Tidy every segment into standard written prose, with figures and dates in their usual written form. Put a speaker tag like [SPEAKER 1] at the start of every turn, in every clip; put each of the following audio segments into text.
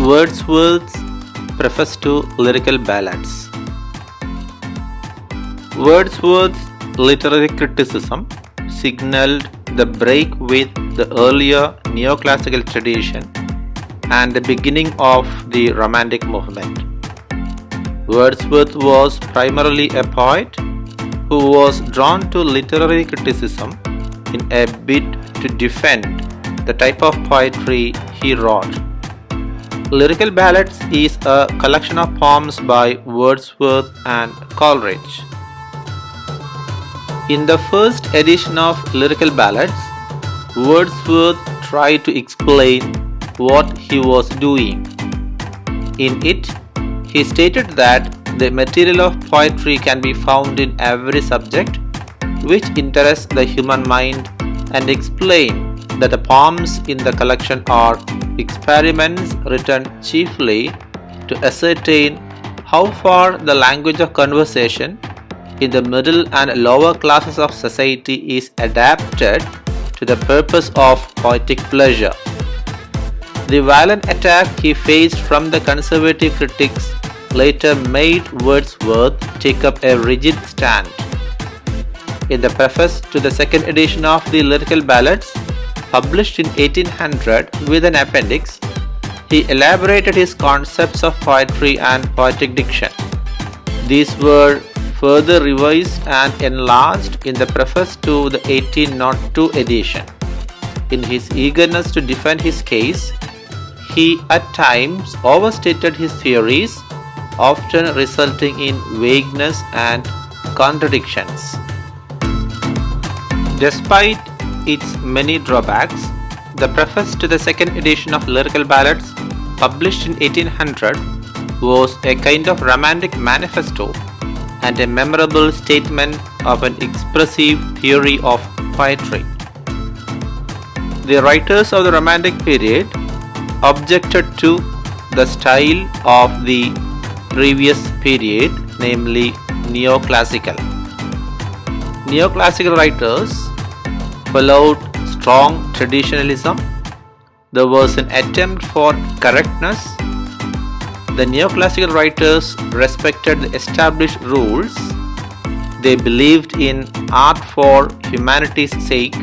[SPEAKER 1] Wordsworth's Preface to Lyrical Ballads. Wordsworth's literary criticism signaled the break with the earlier neoclassical tradition and the beginning of the Romantic movement. Wordsworth was primarily a poet who was drawn to literary criticism in a bid to defend the type of poetry he wrote. Lyrical Ballads is a collection of poems by Wordsworth and Coleridge. In the first edition of Lyrical Ballads, Wordsworth tried to explain what he was doing. In it, he stated that the material of poetry can be found in every subject which interests the human mind, and explain that the poems in the collection are experiments written chiefly to ascertain how far the language of conversation in the middle and lower classes of society is adapted to the purpose of poetic pleasure. The violent attack he faced from the conservative critics later made Wordsworth take up a rigid stand. In the preface to the second edition of the Lyrical Ballads, published in 1800 with an appendix, he elaborated his concepts of poetry and poetic diction. These were further revised and enlarged in the preface to the 1802 edition. In his eagerness to defend his case, he at times overstated his theories, often resulting in vagueness and contradictions. Despite its many drawbacks, the preface to the second edition of Lyrical Ballads, published in 1800, was a kind of romantic manifesto and a memorable statement of an expressive theory of poetry. The writers of the Romantic period objected to the style of the previous period, namely neoclassical. Neoclassical writers followed strong traditionalism. There was an attempt for correctness. The neoclassical writers respected the established rules. They believed in art for humanity's sake.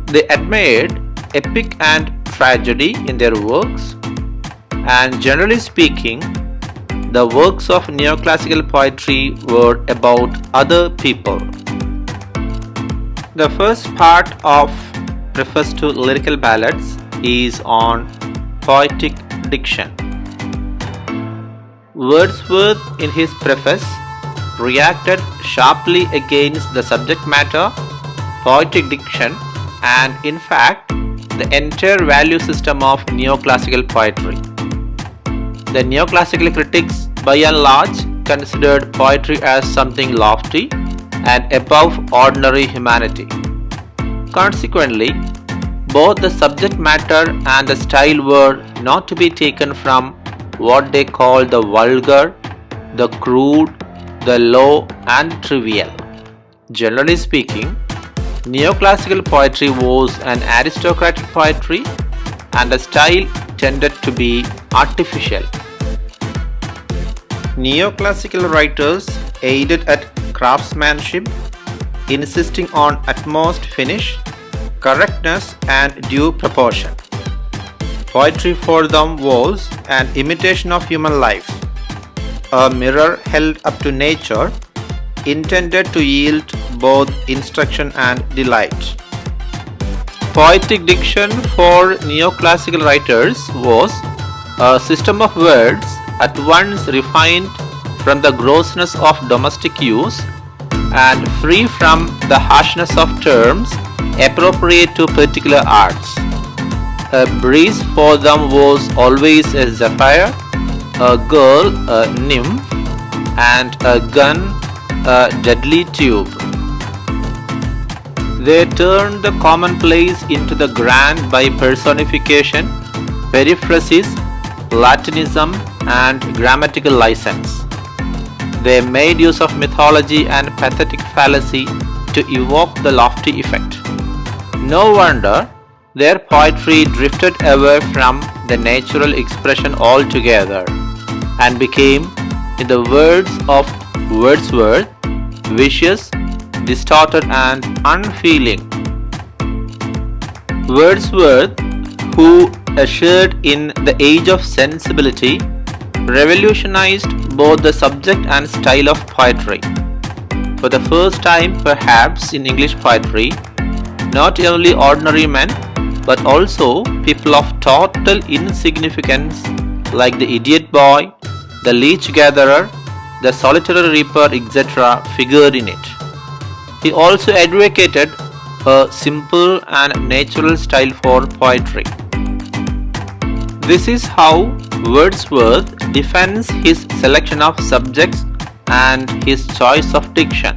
[SPEAKER 1] They admired epic and tragedy in their works, and generally speaking, the works of neoclassical poetry were about other people. The first part of Preface to Lyrical Ballads is on poetic diction. Wordsworth, in his preface, reacted sharply against the subject matter, poetic diction, and in fact, the entire value system of neoclassical poetry. The neoclassical critics, by and large, considered poetry as something lofty and above ordinary humanity. Consequently, both the subject matter and the style were not to be taken from what they called the vulgar, the crude, the low, and trivial. Generally speaking, neoclassical poetry was an aristocratic poetry, and the style tended to be artificial. Neoclassical writers aided at craftsmanship, insisting on utmost finish, correctness, and due proportion. Poetry for them was an imitation of human life, a mirror held up to nature, intended to yield both instruction and delight. Poetic diction for neoclassical writers was a system of words at once refined from the grossness of domestic use and free from the harshness of terms appropriate to particular arts. A breeze for them was always a zephyr, a girl a nymph, and a gun a deadly tube. They turned the commonplace into the grand by personification, periphrasis, Latinism, and grammatical license. They made use of mythology and pathetic fallacy to evoke the lofty effect. No wonder their poetry drifted away from the natural expression altogether and became, in the words of Wordsworth, vicious, distorted and unfeeling. Wordsworth, who ushered in the age of sensibility, revolutionized both the subject and style of poetry. For the first time perhaps in English poetry, not only ordinary men but also people of total insignificance like the idiot boy, the leech gatherer, the solitary reaper, etc. figured in it. He also advocated a simple and natural style for poetry. This is how Wordsworth defends his selection of subjects and his choice of diction.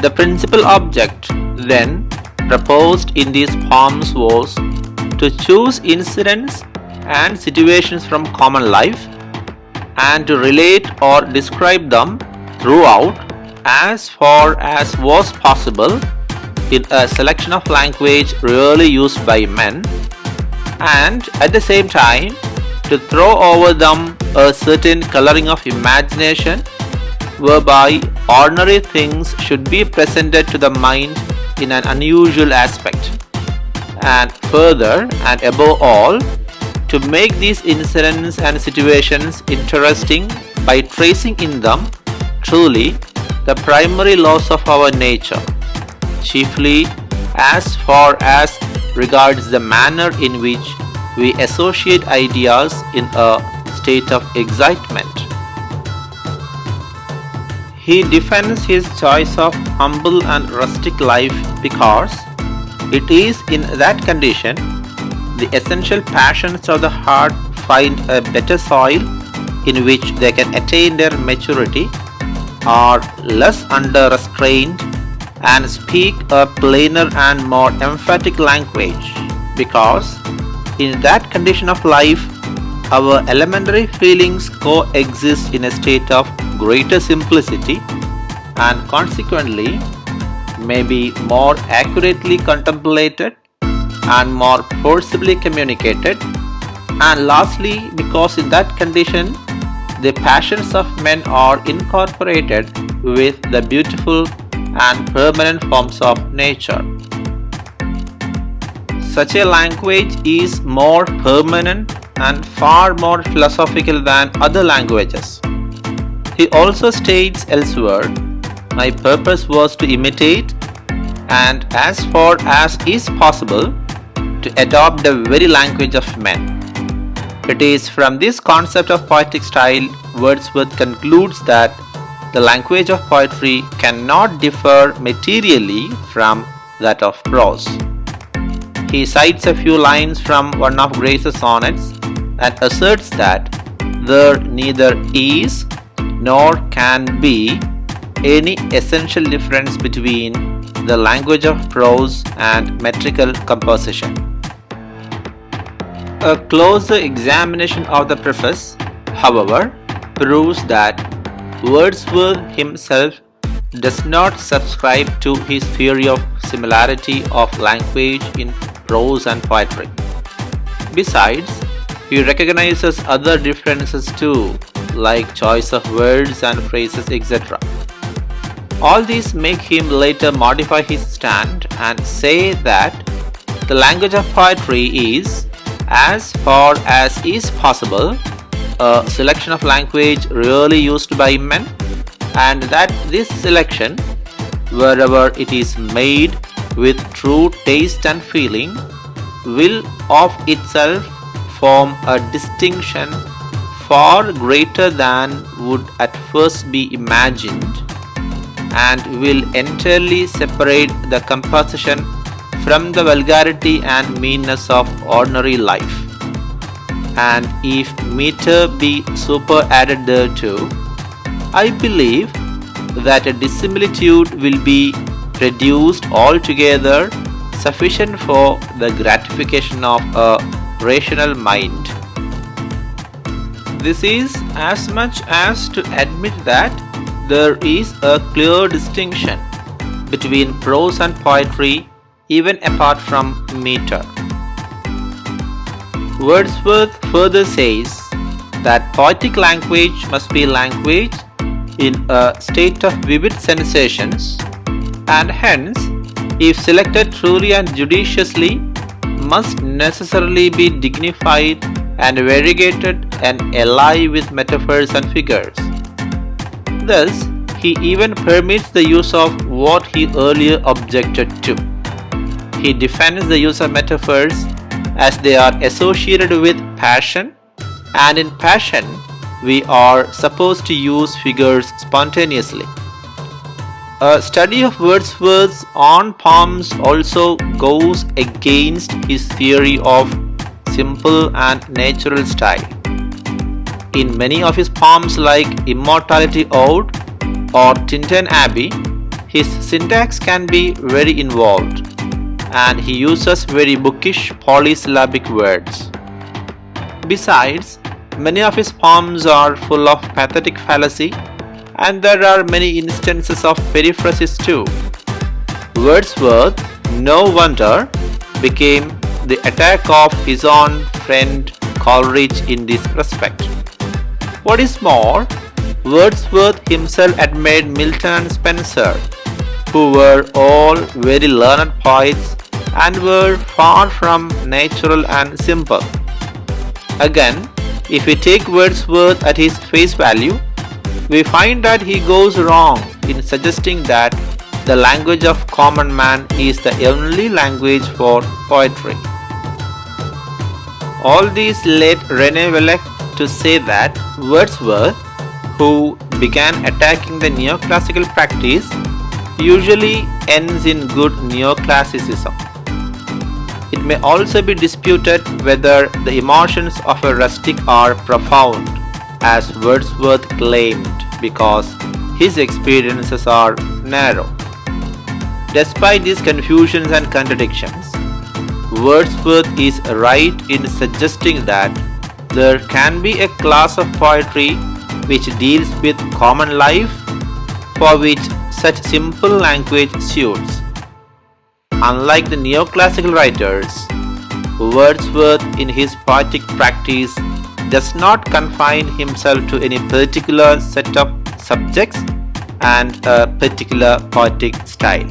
[SPEAKER 1] The principal object, then, proposed in these poems was to choose incidents and situations from common life and to relate or describe them throughout as far as was possible in a selection of language really used by men, and at the same time to throw over them a certain coloring of imagination whereby ordinary things should be presented to the mind in an unusual aspect, and further and above all to make these incidents and situations interesting by tracing in them truly the primary laws of our nature, chiefly as far as regards the manner in which we associate ideas in a state of excitement. He defends his choice of humble and rustic life because it is in that condition the essential passions of the heart find a better soil in which they can attain their maturity, are less under restraint, and speak a plainer and more emphatic language, because in that condition of life our elementary feelings coexist in a state of greater simplicity and consequently may be more accurately contemplated and more forcibly communicated, and lastly because in that condition the passions of men are incorporated with the beautiful and permanent forms of nature. Such a language is more permanent and far more philosophical than other languages. He also states elsewhere, "My purpose was to imitate and as far as is possible to adopt the very language of men." It is from this concept of poetic style Wordsworth concludes that the language of poetry cannot differ materially from that of prose. He cites a few lines from one of Grace's sonnets and asserts that there neither is nor can be any essential difference between the language of prose and metrical composition. A closer examination of the preface, however, proves that Wordsworth himself does not subscribe to his theory of similarity of language in prose and poetry. Besides, he recognizes other differences too, like choice of words and phrases, etc. All these make him later modify his stand and say that the language of poetry is, as far as is possible, a selection of language really used by men, and that this selection, wherever it is made with true taste and feeling, will of itself form a distinction far greater than would at first be imagined, and will entirely separate the composition from the vulgarity and meanness of ordinary life. And if meter be superadded thereto, I believe that a dissimilitude will be produced altogether sufficient for the gratification of a rational mind. This is as much as to admit that there is a clear distinction between prose and poetry even apart from meter. Wordsworth further says that poetic language must be language in a state of vivid sensations, and hence, if selected truly and judiciously, must necessarily be dignified and variegated and alive with metaphors and figures. Thus, he even permits the use of what he earlier objected to. He defends the use of metaphors as they are associated with passion, and in passion, we are supposed to use figures spontaneously. A study of Wordsworth's own poems also goes against his theory of simple and natural style. In many of his poems like Immortality Ode or Tintern Abbey, his syntax can be very involved, and he uses very bookish polysyllabic words. Besides, many of his poems are full of pathetic fallacy, and there are many instances of periphrasis too. Wordsworth, no wonder, became the attack of his own friend Coleridge in this respect. What is more, Wordsworth himself admired Milton and Spenser, who were all very learned poets and were far from natural and simple. Again, if we take Wordsworth at his face value, we find that he goes wrong in suggesting that the language of common man is the only language for poetry. All these led René Vellec to say that Wordsworth, who began attacking the neoclassical practice, usually ends in good neoclassicism. It may also be disputed whether the emotions of a rustic are profound, as Wordsworth claimed, because his experiences are narrow. Despite these confusions and contradictions, Wordsworth is right in suggesting that there can be a class of poetry which deals with common life, for which such simple language suits. Unlike the neoclassical writers, Wordsworth in his poetic practice does not confine himself to any particular set of subjects and a particular poetic style.